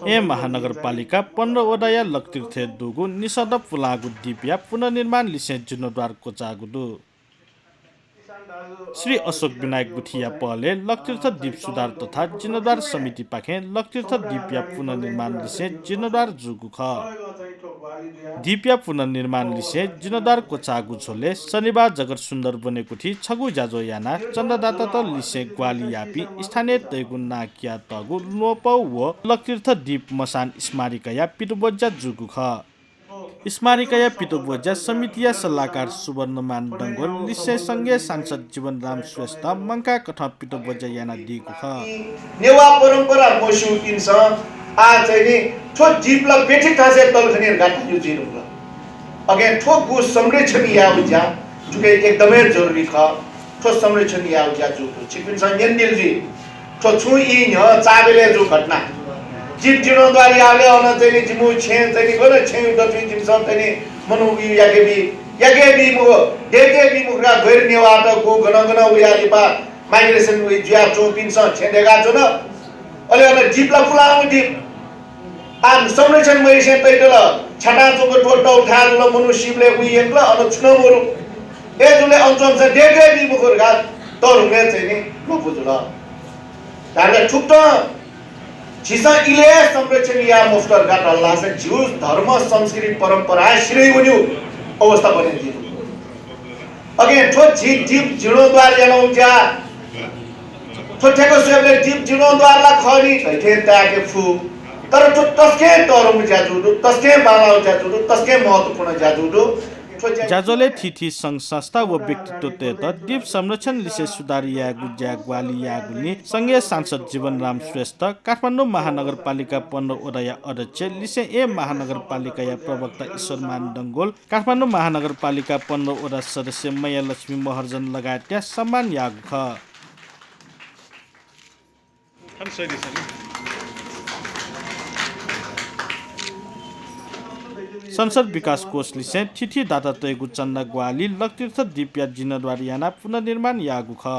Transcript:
ए महानगरपालिका 15 वटा या लकतीर्थ दुगु निसद पुलागु दिपिया पुनर्निर्माण लिसे जीर्णोद्वार कोचागुदु श्री अशोक विनायक गुठिया पहले लकतीर्थ द्वीप सुधार तथा जीर्णोद्वार समिति पाखे लकतीर्थ द्वीपिया पुनर्निर्माण लिसे जीर्णोद्वार जुगु ख द्वीपिया पुनर्निर्माण लिसे जीर्णोद्वार कोचागु छोले शनिबार जगत सुन्दर बनेको थी छगु जाजो याना चन्द्रदाता त लिसे ग्वाली यापी स्थानीय तैगु नाकिया तगु लोपौ व लकतीर्थ द्वीप मसान स्मारिकया पिटुबज्जा जुगु ख स्मारिकया पिटुबज्जा समितिया सल्लाहकार सुवर्णमान डङ्गोल लिसे संघीय सांसद जीवनराम श्रेष्ठ मंका कथा पिटुबज्जा याना दिगु ख नेवा परम्परा मोसु पिन्छ आ चाहिँ नि ठो जीवला बेठी थासे तलखनेर गाटा यो जिरो अगे ठो गु संरक्षण या उजा जुके एकदमै जरुरी छ ठो संरक्षण या उजा जुको छिपिन संजनदिल जी ठो छु इ न चाबेले जो घटना जीव जीर्णोद्वार याले अन चाहिँ नि जिमु छे चाहिँ नि गरे छे दथि जिम सब चाहिँ नि मनु याके बि मु देके बि मु रा गैर नेवाट गु गन उयाली पा माइग्रेसन उ ज्या चोपिन स छेडेगा छ न अले अन जीवला फुलाउ जीव आम संरक्षण मैसे तैतल छटा चोको टोटो उठा ल मनु शिवले उयेन ल अन छुन मोरु ए जुले अञ्चल छ देके बि मु गा तरुमे चाहिँ नि लोपुजुल ताले ठुक्ट छिसा इले संरक्षण या मुफ्तर गाट अल्लाह से जीव धर्म संस्कृति परम्परा श्री हुनु अवस्था बनिन्छ अगे ठो जीव जीर्णोद्वार यालौ ज्या ठोठेको सेवले जीव जीर्णोद्वारला खरी थैथे ताके फु तर ठो तस्के तरम ज्याजुदु तस्के बालाउ ज्याजुदु तस्के महत्वपूर्ण ज्याजुदु जाजोले थिथि संघ संस्था व व्यक्तित्व तेत द्वीप संरक्षण लिसे सुधार यागु ज्याग्वाली यागुनी संघीय सांसद जीवनराम श्रेष्ठ काठमाडौँ महानगरपालिका 15 वडा अध्यक्ष लिसे ए महानगरपालिका या प्रवक्ता ईश्वरमान डङ्गोल काठमाडौँ महानगरपालिका 15 वडा सदस्य मैया लक्ष्मी महर्जन लगायतका सम्मान यागु ख संसद विकास कोष लिसे थिथि दाता तैगु चन्दा ग्वाली लकतीर्थ दिपिया जिनद्वार याना पुनर्निर्माण यागु ख